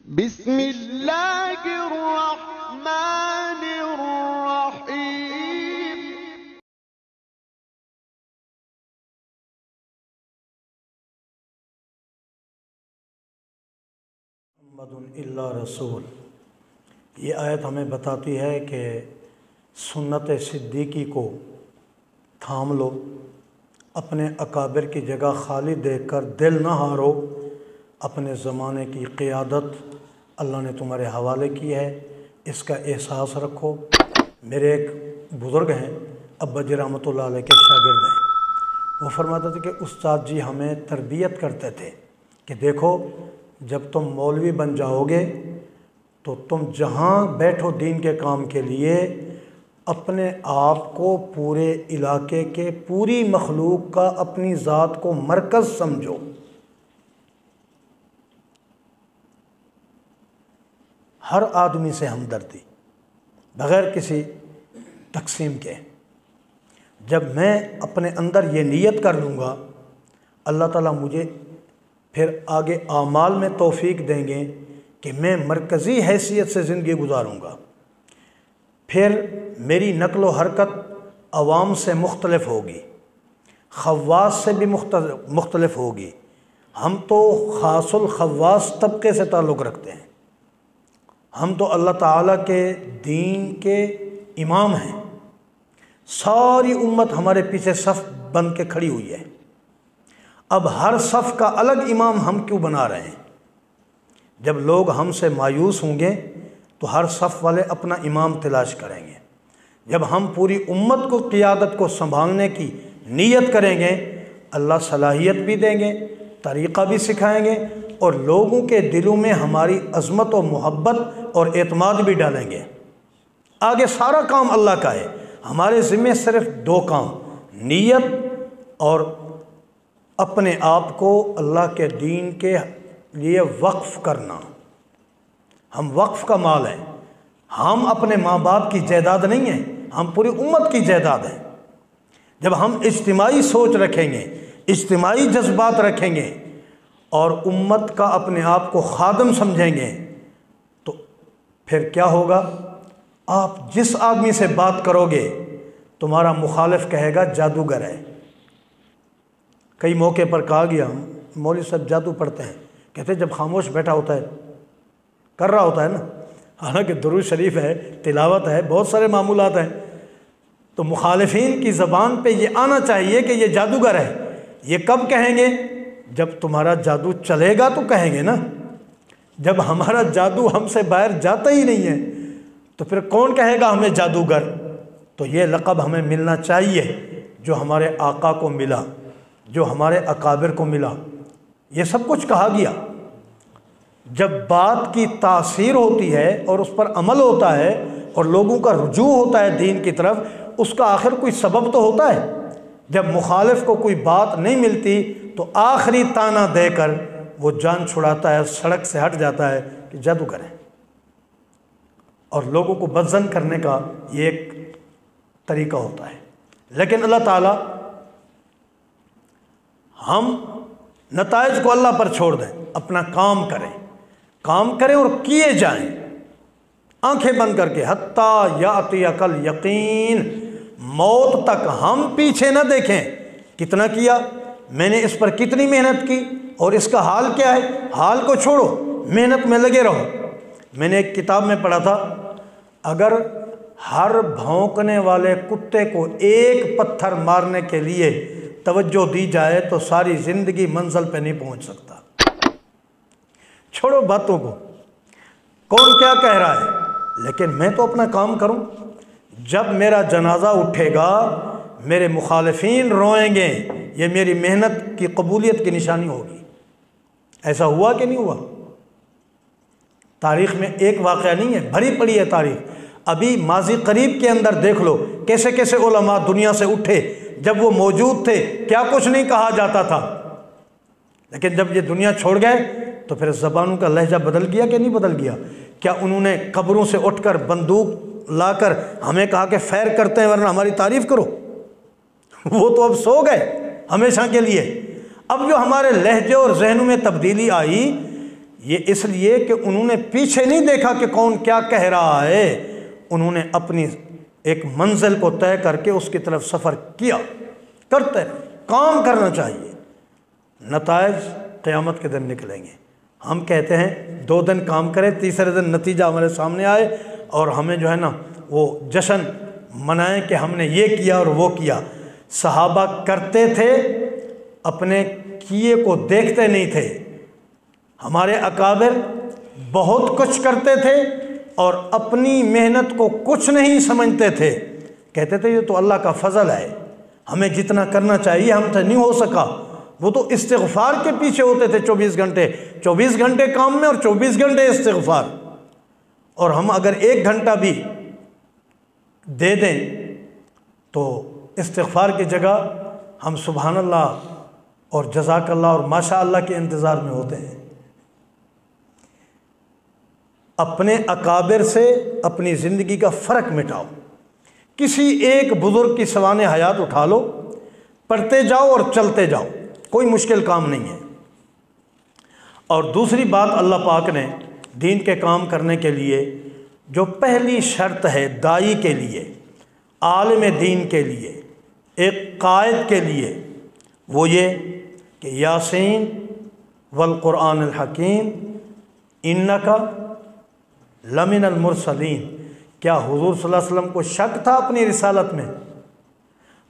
بسم اللہ الرحمن الرحیم۔ محمد الا رسول، یہ آیت ہمیں بتاتی ہے کہ سنت صدیقی کو تھام لو، اپنے اکابر کی جگہ خالی دیکھ کر دل نہ ہارو، اپنے زمانے کی قیادت اللہ نے تمہارے حوالے کی ہے، اس کا احساس رکھو۔ میرے ایک بزرگ ہیں، ابا جی رحمۃ اللہ علیہ کے شاگرد ہیں، وہ فرماتے تھے کہ استاد جی ہمیں تربیت کرتے تھے کہ دیکھو جب تم مولوی بن جاؤ گے تو تم جہاں بیٹھو دین کے کام کے لیے اپنے آپ کو پورے علاقے کے پوری مخلوق کا اپنی ذات کو مرکز سمجھو، ہر آدمی سے ہمدردی بغیر کسی تقسیم کے۔ جب میں اپنے اندر یہ نیت کر لوں گا، اللہ تعالیٰ مجھے پھر آگے اعمال میں توفیق دیں گے کہ میں مرکزی حیثیت سے زندگی گزاروں گا۔ پھر میری نقل و حرکت عوام سے مختلف ہوگی، خواص سے بھی مختلف ہوگی۔ ہم تو خاص الخواص طبقے سے تعلق رکھتے ہیں، ہم تو اللہ تعالیٰ کے دین کے امام ہیں، ساری امت ہمارے پیچھے صف بن کے کھڑی ہوئی ہے۔ اب ہر صف کا الگ امام ہم کیوں بنا رہے ہیں؟ جب لوگ ہم سے مایوس ہوں گے تو ہر صف والے اپنا امام تلاش کریں گے۔ جب ہم پوری امت کو قیادت کو سنبھالنے کی نیت کریں گے، اللہ صلاحیت بھی دیں گے، طریقہ بھی سکھائیں گے، اور لوگوں کے دلوں میں ہماری عظمت و محبت اور اعتماد بھی ڈالیں گے۔ آگے سارا کام اللہ کا ہے، ہمارے ذمہ صرف دو کام، نیت اور اپنے آپ کو اللہ کے دین کے لیے وقف کرنا۔ ہم وقف کا مال ہیں، ہم اپنے ماں باپ کی جائیداد نہیں ہیں، ہم پوری امت کی جائیداد ہیں۔ جب ہم اجتماعی سوچ رکھیں گے، اجتماعی جذبات رکھیں گے اور امت کا اپنے آپ کو خادم سمجھیں گے تو پھر کیا ہوگا؟ آپ جس آدمی سے بات کرو گے تمہارا مخالف کہے گا جادوگر ہے۔ کئی موقع پر کہا گیا مولوی صاحب جادو پڑھتے ہیں، کہتے ہیں جب خاموش بیٹھا ہوتا ہے کر رہا ہوتا ہے نا، حالانکہ درود شریف ہے، تلاوت ہے، بہت سارے معمولات ہیں، تو مخالفین کی زبان پہ یہ آنا چاہیے کہ یہ جادوگر ہے۔ یہ کب کہیں گے؟ جب تمہارا جادو چلے گا تو کہیں گے نا۔ جب ہمارا جادو ہم سے باہر جاتا ہی نہیں ہے تو پھر کون کہے گا ہمیں جادوگر؟ تو یہ لقب ہمیں ملنا چاہیے جو ہمارے آقا کو ملا، جو ہمارے اکابر کو ملا۔ یہ سب کچھ کہا گیا۔ جب بات کی تاثیر ہوتی ہے اور اس پر عمل ہوتا ہے اور لوگوں کا رجوع ہوتا ہے دین کی طرف، اس کا آخر کوئی سبب تو ہوتا ہے۔ جب مخالف کو کوئی بات نہیں ملتی تو آخری تانا دے کر وہ جان چھڑاتا ہے، سڑک سے ہٹ جاتا ہے کہ جادوگر ہے، اور لوگوں کو بدظن کرنے کا یہ ایک طریقہ ہوتا ہے۔ لیکن اللہ تعالیٰ ہم نتائج کو اللہ پر چھوڑ دیں، اپنا کام کریں اور کیے جائیں، آنکھیں بند کر کے، حتیٰ یاتی الیقین، موت تک ہم پیچھے نہ دیکھیں۔ کتنا کیا میں نے، اس پر کتنی محنت کی اور اس کا حال کیا ہے؟ حال کو چھوڑو، محنت میں لگے رہو۔ میں نے ایک کتاب میں پڑھا تھا، اگر ہر بھونکنے والے کتے کو ایک پتھر مارنے کے لیے توجہ دی جائے تو ساری زندگی منزل پہ نہیں پہنچ سکتا۔ چھوڑو باتوں کو، کون کیا کہہ رہا ہے، لیکن میں تو اپنا کام کروں۔ جب میرا جنازہ اٹھے گا میرے مخالفین روئیں گے، یہ میری محنت کی قبولیت کی نشانی ہوگی۔ ایسا ہوا کہ نہیں ہوا؟ تاریخ میں ایک واقعہ نہیں ہے، بھری پڑی ہے تاریخ۔ ابھی ماضی قریب کے اندر دیکھ لو کیسے کیسے علماء دنیا سے اٹھے، جب وہ موجود تھے کیا کچھ نہیں کہا جاتا تھا، لیکن جب یہ دنیا چھوڑ گئے تو پھر زبانوں کا لہجہ بدل گیا کہ نہیں بدل گیا؟ کیا انہوں نے قبروں سے اٹھ کر بندوق لا کر ہمیں کہا کہ خیر کرتے ہیں ورنہ ہماری تعریف کرو؟ وہ تو اب سو گئے ہمیشہ کے لیے۔ اب جو ہمارے لہجے اور ذہنوں میں تبدیلی آئی، یہ اس لیے کہ انہوں نے پیچھے نہیں دیکھا کہ کون کیا کہہ رہا ہے، انہوں نے اپنی ایک منزل کو طے کر کے اس کی طرف سفر کیا، کرتے کام کرنا چاہیے، نتائج قیامت کے دن نکلیں گے۔ ہم کہتے ہیں 2 دن کام کریں، تیسرے دن نتیجہ ہمارے سامنے آئے اور ہمیں جو ہے نا وہ جشن منائیں کہ ہم نے یہ کیا اور وہ کیا۔ صحابہ کرتے تھے، اپنے کیے کو دیکھتے نہیں تھے۔ ہمارے اکابر بہت کچھ کرتے تھے اور اپنی محنت کو کچھ نہیں سمجھتے تھے، کہتے تھے یہ تو اللہ کا فضل ہے، ہمیں جتنا کرنا چاہیے ہم سے نہیں ہو سکا۔ وہ تو استغفار کے پیچھے ہوتے تھے 24 گھنٹے کام میں اور 24 گھنٹے استغفار، اور ہم اگر 1 گھنٹہ بھی دے دیں تو استغفار کی جگہ ہم سبحان اللہ اور جزاک اللہ اور ماشاء اللہ کے انتظار میں ہوتے ہیں۔ اپنے اکابر سے اپنی زندگی کا فرق مٹاؤ، کسی ایک بزرگ کی سوانح حیات اٹھا لو، پڑھتے جاؤ اور چلتے جاؤ، کوئی مشکل کام نہیں ہے۔ اور دوسری بات اللہ پاک نے دین کے کام کرنے کے لیے جو پہلی شرط ہے داعی کے لیے، عالم دین کے لیے، ایک قائد کے لیے، وہ یہ کہ یاسین والقرآن الحکیم انکا لمن المرسلین۔ کیا حضور صلی اللہ علیہ وسلم کو شک تھا اپنی رسالت میں؟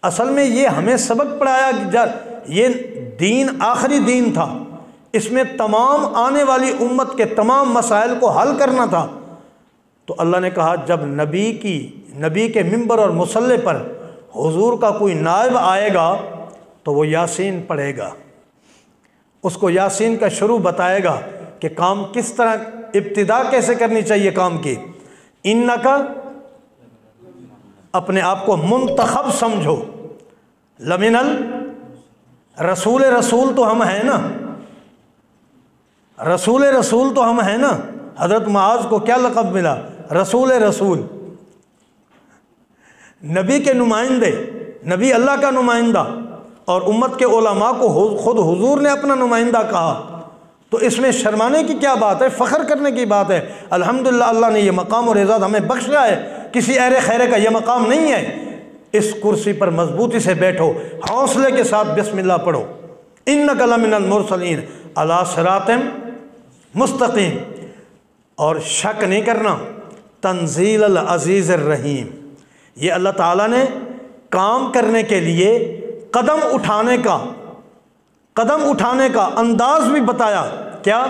اصل میں یہ ہمیں سبق پڑھایا کہ یہ دین آخری دین تھا، اس میں تمام آنے والی امت کے تمام مسائل کو حل کرنا تھا۔ تو اللہ نے کہا جب نبی کے منبر اور مصلی پر حضور کا کوئی نائب آئے گا تو وہ یاسین پڑھے گا، اس کو یاسین کا شروع بتائے گا کہ کام کس طرح، ابتدا کیسے کرنی چاہیے کام کی۔ انکا، اپنے آپ کو منتخب سمجھو، لمن رسول تو ہم ہیں نا، رسول تو ہم ہیں نا۔ حضرت معاذ کو کیا لقب ملا؟ رسول، نبی کے نمائندے، نبی اللہ کا نمائندہ، اور امت کے علماء کو خود حضور نے اپنا نمائندہ کہا، تو اس میں شرمانے کی کیا بات ہے؟ فخر کرنے کی بات ہے۔ الحمدللہ اللہ نے یہ مقام اور اعزاز ہمیں بخشا ہے، کسی اہل خیرے کا یہ مقام نہیں ہے۔ اس کرسی پر مضبوطی سے بیٹھو، حوصلے کے ساتھ بسم اللہ پڑھو، انک لمن المرسلین علی صراط مستقیم، اور شک نہیں کرنا، تنزیل العزیز الرحیم۔ یہ اللہ تعالیٰ نے کام کرنے کے لیے قدم اٹھانے کا انداز بھی بتایا، کیا؟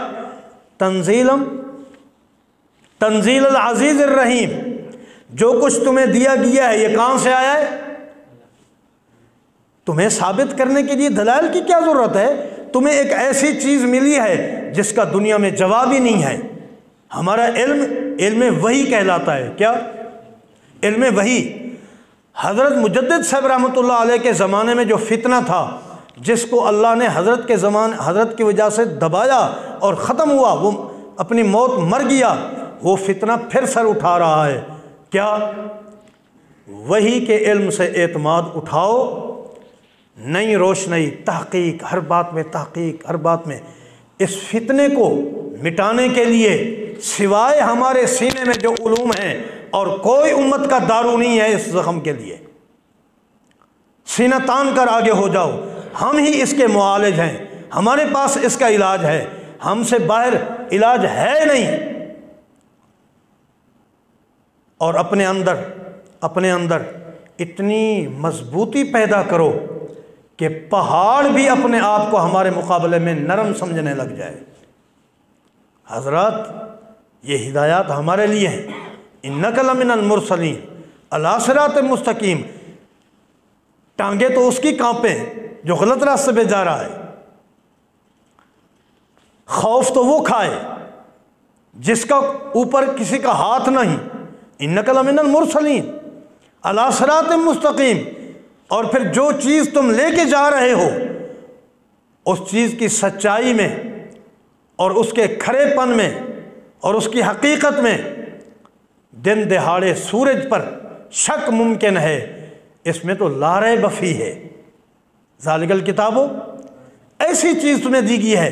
تنزیل العزیز الرحیم۔ جو کچھ تمہیں دیا گیا ہے یہ کہاں سے آیا ہے؟ تمہیں ثابت کرنے کے لیے دلائل کی کیا ضرورت ہے؟ تمہیں ایک ایسی چیز ملی ہے جس کا دنیا میں جواب ہی نہیں ہے۔ ہمارا علم وحی کہلاتا ہے، کیا؟ علم وحی۔ حضرت مجدد صاحب رحمۃ اللہ علیہ کے زمانے میں جو فتنہ تھا، جس کو اللہ نے حضرت کی وجہ سے دبایا اور ختم ہوا، وہ اپنی موت مر گیا، وہ فتنہ پھر سر اٹھا رہا ہے، کیا؟ وحی کے علم سے اعتماد اٹھاؤ، نئی روشنی، تحقیق، ہر بات میں تحقیق، ہر بات میں۔ اس فتنے کو مٹانے کے لیے سوائے ہمارے سینے میں جو علوم ہیں اور کوئی امت کا دارو نہیں ہے اس زخم کے لیے، سینہ تان کر آگے ہو جاؤ، ہم ہی اس کے معالج ہیں، ہمارے پاس اس کا علاج ہے، ہم سے باہر علاج ہے نہیں۔ اور اپنے اندر اتنی مضبوطی پیدا کرو کہ پہاڑ بھی اپنے آپ کو ہمارے مقابلے میں نرم سمجھنے لگ جائے۔ حضرات، یہ ہدایات ہمارے لیے ہیں، انک لمن المرسلین علی صراط مستقیم۔ ٹانگیں تو اس کی کانپیں جو غلط راستے پہ جا رہا ہے، خوف تو وہ کھائے جس کا اوپر کسی کا ہاتھ نہیں، انک لمن المرسلین علی صراط مستقیم۔ اور پھر جو چیز تم لے کے جا رہے ہو اس چیز کی سچائی میں اور اس کے کھرے پن میں اور اس کی حقیقت میں دن دہاڑے سورج پر شک ممکن ہے، اس میں تو لا ریب فیہ ہے۔ ذالک الکتاب، ایسی چیز تمہیں دی گئی ہے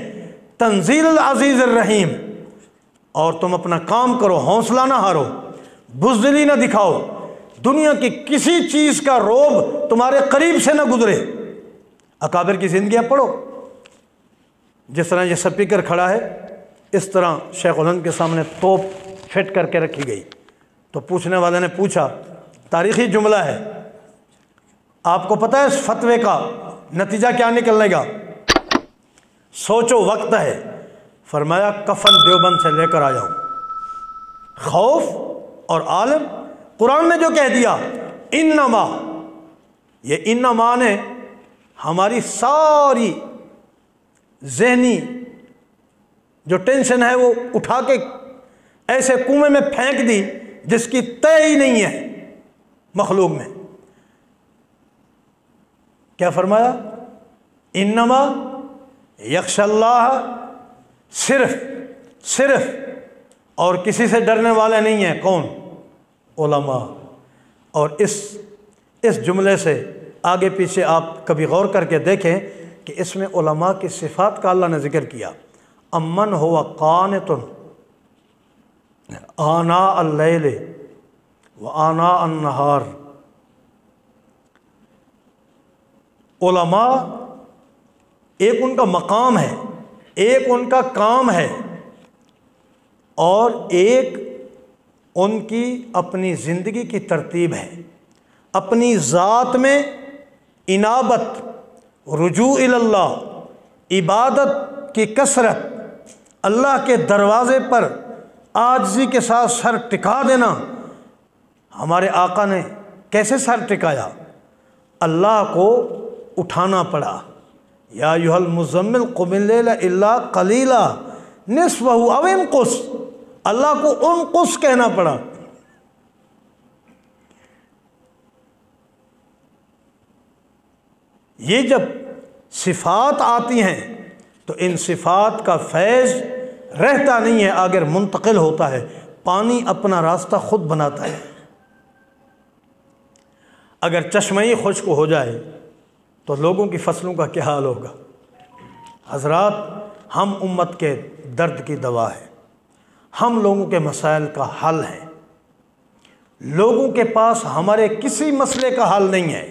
تنزیل العزیز الرحیم، اور تم اپنا کام کرو، حوصلہ نہ ہارو، بزدلی نہ دکھاؤ، دنیا کی کسی چیز کا روب تمہارے قریب سے نہ گزرے۔ اکابر کی زندگیاں پڑھو، جس طرح یہ سپیکر کھڑا ہے اس طرح شیخ الہند کے سامنے توپ فٹ کر کے رکھی گئی، تو پوچھنے والے نے پوچھا، تاریخی جملہ ہے، آپ کو پتہ ہے اس فتوے کا نتیجہ کیا نکلنے گا؟ سوچو، وقت ہے۔ فرمایا کفن دیوبند سے لے کر آ جاؤں۔ خوف اور عالم، قرآن نے جو کہہ دیا انما، یہ انما نے ہماری ساری ذہنی جو ٹینشن ہے وہ اٹھا کے ایسے کنویں میں پھینک دی جس کی طے ہی نہیں ہے مخلوق میں۔ کیا فرمایا؟ انما یخشی اللہ، صرف اور کسی سے ڈرنے والے نہیں ہیں، کون؟ علماء۔ اور اس جملے سے آگے پیچھے آپ کبھی غور کر کے دیکھیں کہ اس میں علماء کی صفات کا اللہ نے ذکر کیا، امن ہوا قانت آناء اللیل و آناء النہار۔ علماء ایک ان کا مقام ہے، ایک ان کا کام ہے، اور ایک ان کی اپنی زندگی کی ترتیب ہے۔ اپنی ذات میں انابت، رجوع اللہ، عبادت کی کثرت، اللہ کے دروازے پر عاجزی کے ساتھ سر ٹکا دینا۔ ہمارے آقا نے کیسے سر ٹکایا؟ اللہ کو اٹھانا پڑا، یا ایھا المزمل قم اللیل الا قلیلا نصفہ او انقص، اللہ کو انقص کہنا پڑا۔ یہ جب صفات آتی ہیں تو ان صفات کا فیض رہتا نہیں ہے، آگر منتقل ہوتا ہے۔ پانی اپنا راستہ خود بناتا ہے۔ اگر چشمہ ہی خشک ہو جائے تو لوگوں کی فصلوں کا کیا حال ہوگا؟ حضرات، ہم امت کے درد کی دوا ہے، ہم لوگوں کے مسائل کا حل ہے۔ لوگوں کے پاس ہمارے کسی مسئلے کا حل نہیں ہے۔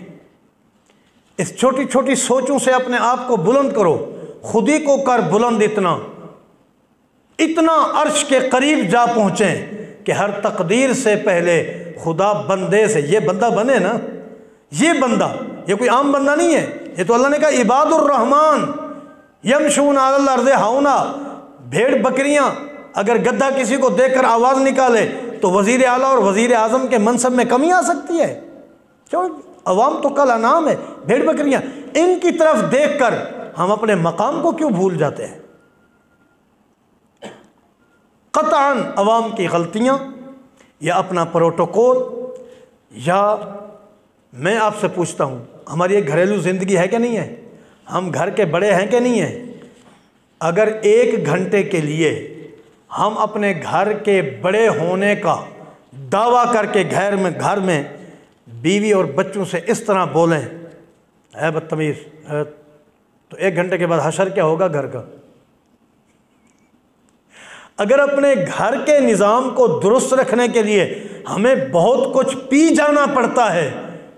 اس چھوٹی چھوٹی سوچوں سے اپنے آپ کو بلند کرو، خود ہی کو کر بلند، اتنا عرش کے قریب جا پہنچیں کہ ہر تقدیر سے پہلے خدا بندے سے، یہ بندہ بنے نا، یہ بندہ، یہ کوئی عام بندہ نہیں ہے، یہ تو اللہ نے کہا عباد الرحمن یمشون علی الارض ہونا۔ بھیڑ بکریاں اگر گدھا کسی کو دیکھ کر آواز نکالے تو وزیر اعلیٰ اور وزیر اعظم کے منصب میں کمی آ سکتی ہے؟ عوام تو کل انعام ہے، بھیڑ بکریاں، ان کی طرف دیکھ کر ہم اپنے مقام کو کیوں بھول جاتے ہیں؟ قطعاً عوام کی غلطیاں یا اپنا پروٹوکول، یا میں آپ سے پوچھتا ہوں، ہماری ایک گھریلو زندگی ہے کہ نہیں ہے؟ ہم گھر کے بڑے ہیں کہ نہیں ہیں؟ اگر 1 گھنٹے کے لیے ہم اپنے گھر کے بڑے ہونے کا دعویٰ کر کے گھر میں بیوی اور بچوں سے اس طرح بولیں، اے بدتمیز، تو 1 گھنٹے کے بعد حشر کیا ہوگا گھر کا؟ اگر اپنے گھر کے نظام کو درست رکھنے کے لیے ہمیں بہت کچھ پی جانا پڑتا ہے،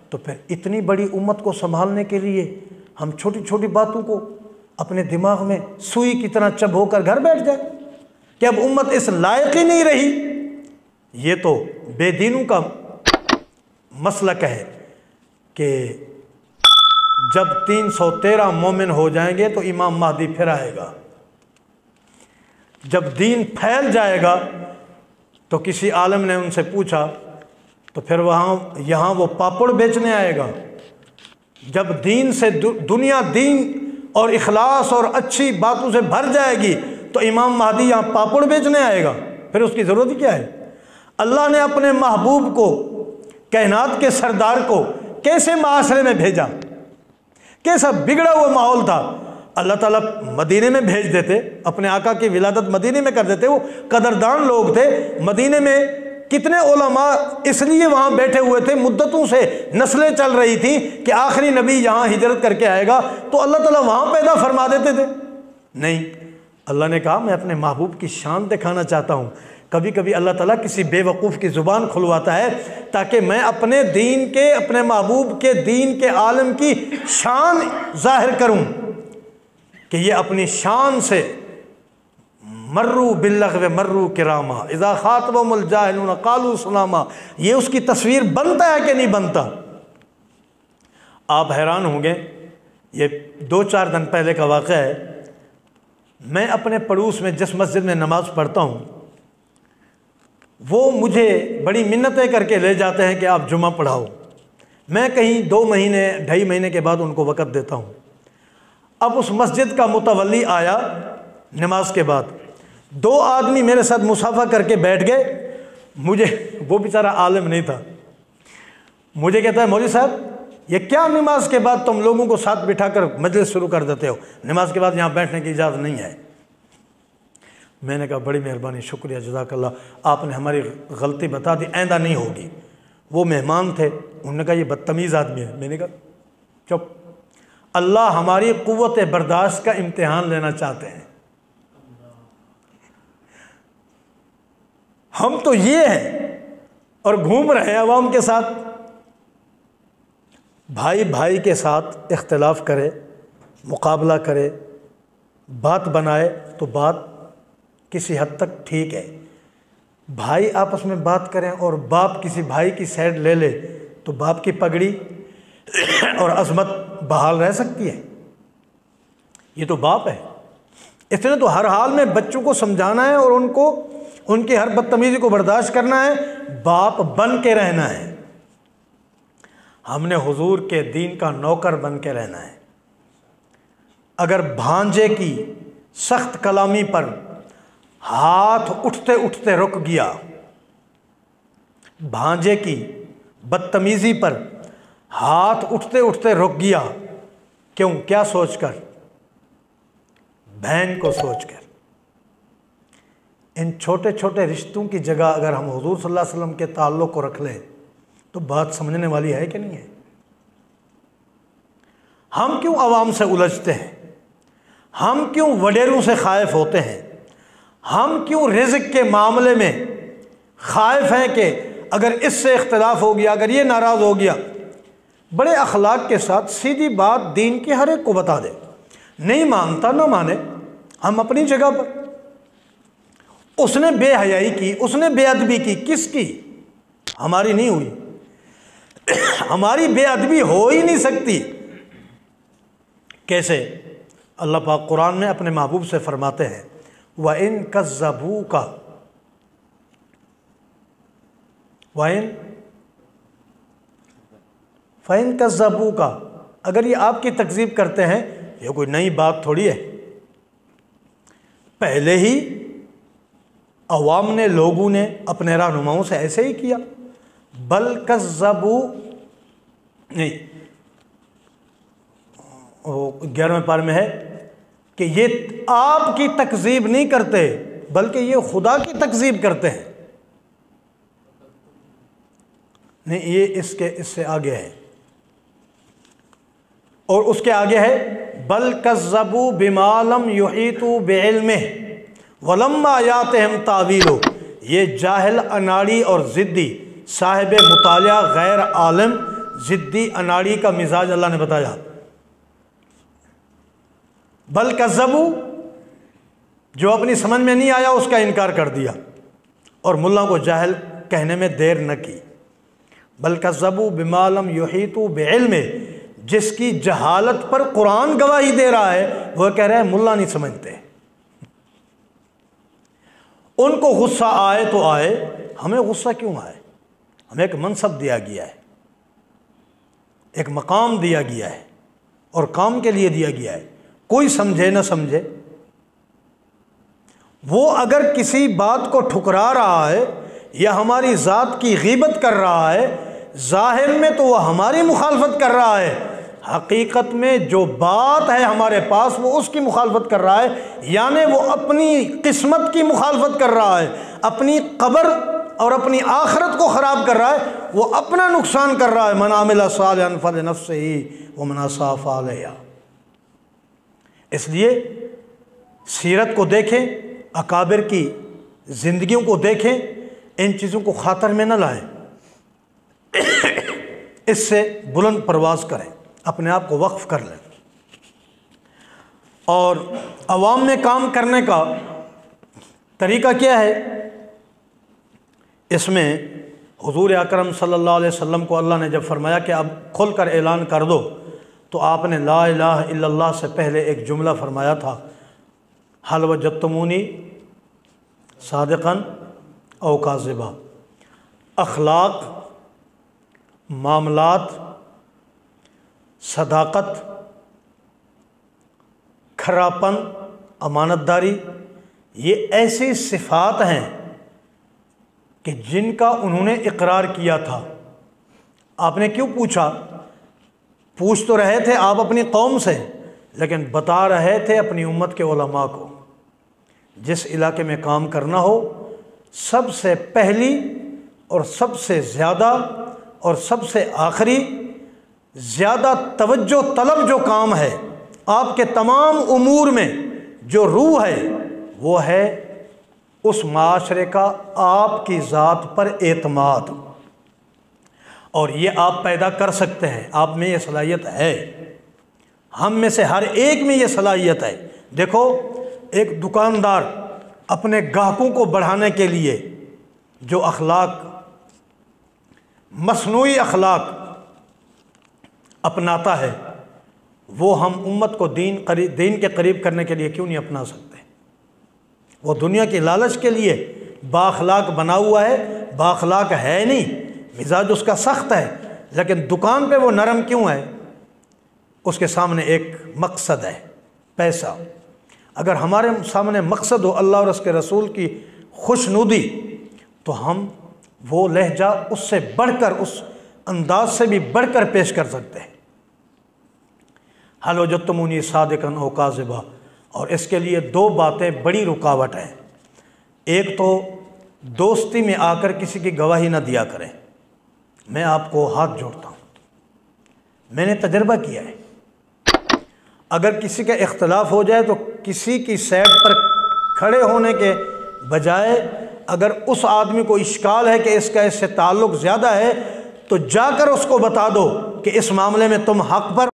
تو پھر اتنی بڑی امت کو سنبھالنے کے لیے ہم چھوٹی چھوٹی باتوں کو اپنے دماغ میں سوئی کی طرح چبھو کر گھر بیٹھ جائیں کہ اب امت اس لائق ہی نہیں رہی۔ یہ تو بے دینوں کا مسلک ہے کہ جب 313 مومن ہو جائیں گے تو امام مہدی پھر آئے گا۔ جب دین پھیل جائے گا تو کسی عالم نے ان سے پوچھا تو پھر یہاں وہ پاپڑ بیچنے آئے گا۔ جب دین سے دنیا دین اور اخلاص اور اچھی باتوں سے بھر جائے گی تو امام مہدی یہاں پاپڑ بیچنے آئے گا، پھر اس کی ضرورت کیا ہے؟ اللہ نے اپنے محبوب کو، کائنات کے سردار کو کیسے معاشرے میں بھیجا؟ کیسا بگڑا ہوا ماحول تھا؟ اللہ تعالیٰ مدینے میں بھیج دیتے، اپنے آقا کی ولادت مدینے میں کر دیتے۔ وہ قدردان لوگ تھے، مدینے میں کتنے علماء اس لیے وہاں بیٹھے ہوئے تھے، مدتوں سے نسلیں چل رہی تھیں کہ آخری نبی یہاں ہجرت کر کے آئے گا، تو اللہ تعالیٰ وہاں پیدا فرما دیتے تھے؟ نہیں، اللہ نے کہا میں اپنے محبوب کی شان دکھانا چاہتا ہوں. کبھی کبھی اللہ تعالیٰ کسی بے وقوف کی زبان کھلواتا ہے تاکہ میں اپنے دین کے، اپنے محبوب کے دین کے عالم کی شان ظاہر کروں کہ یہ اپنی شان سے مرو باللغو مرو کراما اذا خاطبهم الجاہلون قالوا سلاما، یہ اس کی تصویر بنتا ہے کہ نہیں بنتا؟ آپ حیران ہوں گے، یہ 2-4 دن پہلے کا واقعہ ہے. میں اپنے پڑوس میں جس مسجد میں نماز پڑھتا ہوں وہ مجھے بڑی منتیں کر کے لے جاتے ہیں کہ آپ جمعہ پڑھاؤ. میں کہیں 2 مہینے 2.5 مہینے کے بعد ان کو وقت دیتا ہوں. اب اس مسجد کا متولی آیا نماز کے بعد، 2 آدمی میرے ساتھ مصافحہ کر کے بیٹھ گئے. مجھے، وہ بیچارہ عالم نہیں تھا، مجھے کہتا ہے مولوی صاحب یہ کیا نماز کے بعد تم لوگوں کو ساتھ بٹھا کر مجلس شروع کر دیتے ہو؟ نماز کے بعد یہاں بیٹھنے کی اجازت نہیں ہے. میں نے کہا بڑی مہربانی، شکریہ، جزاک اللہ، آپ نے ہماری غلطی بتا دی، آئندہ نہیں ہوگی. وہ مہمان تھے، انہوں نے کہا یہ بدتمیز آدمی ہے. میں نے کہا چپ، اللہ ہماری قوت برداشت کا امتحان لینا چاہتے ہیں. ہم تو یہ ہیں اور گھوم رہے ہیں عوام کے ساتھ. بھائی بھائی کے ساتھ اختلاف کرے، مقابلہ کرے، بات بنائے تو بات کسی حد تک ٹھیک ہے. بھائی آپس میں بات کریں اور باپ کسی بھائی کی سائڈ لے لے تو باپ کی پگڑی اور عظمت بحال رہ سکتی ہے؟ یہ تو باپ ہے. اس نے تو ہر حال میں بچوں کو سمجھانا ہے اور ان کی ہر بدتمیزی کو برداشت کرنا ہے، باپ بن کے رہنا ہے. ہم نے حضور کے دین کا نوکر بن کے رہنا ہے. اگر بھانجے کی سخت کلامی پر ہاتھ اٹھتے اٹھتے رک گیا، بھانجے کی بدتمیزی پر ہاتھ اٹھتے اٹھتے رک گیا، کیوں؟ کیا سوچ کر؟ بہن کو سوچ کر. ان چھوٹے چھوٹے رشتوں کی جگہ اگر ہم حضور صلی اللہ علیہ وسلم کے تعلق کو رکھ لیں تو بات سمجھنے والی ہے کہ نہیں ہے؟ ہم کیوں عوام سے الجھتے ہیں؟ ہم کیوں وڈیروں سے خائف ہوتے ہیں؟ ہم کیوں رزق کے معاملے میں خائف ہیں کہ اگر اس سے اختلاف ہو گیا، اگر یہ ناراض ہو گیا؟ بڑے اخلاق کے ساتھ سیدھی بات دین کی ہر ایک کو بتا دے. نہیں مانتا نہ مانے، ہم اپنی جگہ پر. اس نے بے حیائی کی، اس نے بے ادبی کی، کس کی؟ ہماری نہیں ہوئی. ہماری بے ادبی ہو ہی نہیں سکتی. کیسے؟ اللہ پاک قرآن میں اپنے محبوب سے فرماتے ہیں وَإِن كَذَّبُوكَ فَإِن كَذَّبُوكَ، اگر یہ آپ کی تکذیب کرتے ہیں، یہ کوئی نئی بات تھوڑی ہے. پہلے ہی عوام نے، لوگوں نے اپنے رہنماؤں سے ایسے ہی کیا. بل کذبوا، نہیں، 11ویں پارے میں ہے کہ یہ آپ کی تکذیب نہیں کرتے بلکہ یہ خدا کی تکذیب کرتے ہیں. نہیں، یہ اس سے آگے ہے، اور اس کے آگے ہے بل کذبوا بما لم یحیطوا بعلمہ ولما یاتہم تاویلہ. یہ جاہل، اناڑی اور ضدی، صاحب مطالعہ، غیر عالم، ضدی، اناڑی کا مزاج اللہ نے بتایا. بل کذبوا، جو اپنی سمجھ میں نہیں آیا اس کا انکار کر دیا اور ملا کو جاہل کہنے میں دیر نہ کی. بل کذبوا بما لم یحیطوا بعلمہ، جس کی جہالت پر قرآن گواہی دے رہا ہے وہ کہہ رہے ہیں ملا نہیں سمجھتے. ان کو غصہ آئے تو آئے، ہمیں غصہ کیوں آئے؟ ہمیں ایک منصب دیا گیا ہے، ایک مقام دیا گیا ہے اور کام کے لیے دیا گیا ہے. کوئی سمجھے نہ سمجھے، وہ اگر کسی بات کو ٹھکرا رہا ہے یا ہماری ذات کی غیبت کر رہا ہے، ظاہر میں تو وہ ہماری مخالفت کر رہا ہے، حقیقت میں جو بات ہے ہمارے پاس وہ اس کی مخالفت کر رہا ہے. یعنی وہ اپنی قسمت کی مخالفت کر رہا ہے، اپنی قبر اور اپنی آخرت کو خراب کر رہا ہے، وہ اپنا نقصان کر رہا ہے. من عمل صالحا فلنفسہ ومن اساء فعلیہا. اس لیے سیرت کو دیکھیں، اکابر کی زندگیوں کو دیکھیں، ان چیزوں کو خاطر میں نہ لائیں، اس سے بلند پرواز کریں، اپنے آپ کو وقف کر لیں۔ اور عوام میں کام کرنے کا طریقہ کیا ہے؟ اس میں حضور اکرم صلی اللہ علیہ وسلم کو اللہ نے جب فرمایا کہ اب کھل کر اعلان کر دو، تو آپ نے لا الہ الا اللہ سے پہلے ایک جملہ فرمایا تھا، حل وجدتمونی صادقا او کاذبا۔ اخلاق، معاملات، صداقت، کھراپن، امانت داری، یہ ایسی صفات ہیں کہ جن کا انہوں نے اقرار کیا تھا۔ آپ نے کیوں پوچھا؟ پوچھ تو رہے تھے آپ اپنی قوم سے، لیکن بتا رہے تھے اپنی امت کے علماء کو۔ جس علاقے میں کام کرنا ہو، سب سے پہلی اور سب سے زیادہ اور سب سے آخری زیادہ توجہ طلب جو کام ہے آپ کے تمام امور میں، جو روح ہے، وہ ہے اس معاشرے کا آپ کی ذات پر اعتماد۔ اور یہ آپ پیدا کر سکتے ہیں، آپ میں یہ صلاحیت ہے، ہم میں سے ہر ایک میں یہ صلاحیت ہے۔ دیکھو، ایک دکاندار اپنے گاہکوں کو بڑھانے کے لیے جو اخلاق، مصنوعی اخلاق اپناتا ہے، وہ ہم امت کو دین کے قریب کرنے کے لیے کیوں نہیں اپنا سکتے؟ وہ دنیا کی لالچ کے لیے بااخلاق بنا ہوا ہے، بااخلاق ہے نہیں، مزاج اس کا سخت ہے، لیکن دکان پہ وہ نرم کیوں ہے؟ اس کے سامنے ایک مقصد ہے، پیسہ۔ اگر ہمارے سامنے مقصد ہو اللہ اور اس کے رسول کی خوشنودی، تو ہم وہ لہجہ اس سے بڑھ کر، اس انداز سے بھی بڑھ کر پیش کر سکتے ہیں۔ حل وجدتمونی صادقا او کاذبا۔ اور اس کے لیے دو باتیں بڑی رکاوٹ ہیں۔ ایک تو دوستی میں آ کر کسی کی گواہی نہ دیا کریں۔ میں آپ کو ہاتھ جوڑتا ہوں، میں نے تجربہ کیا ہے، اگر کسی کا اختلاف ہو جائے تو کسی کی سائڈ پر کھڑے ہونے کے بجائے اگر اس آدمی کو اشکال ہے کہ اس کا اس سے تعلق زیادہ ہے، تو جا کر اس کو بتا دو کہ اس معاملے میں تم حق پر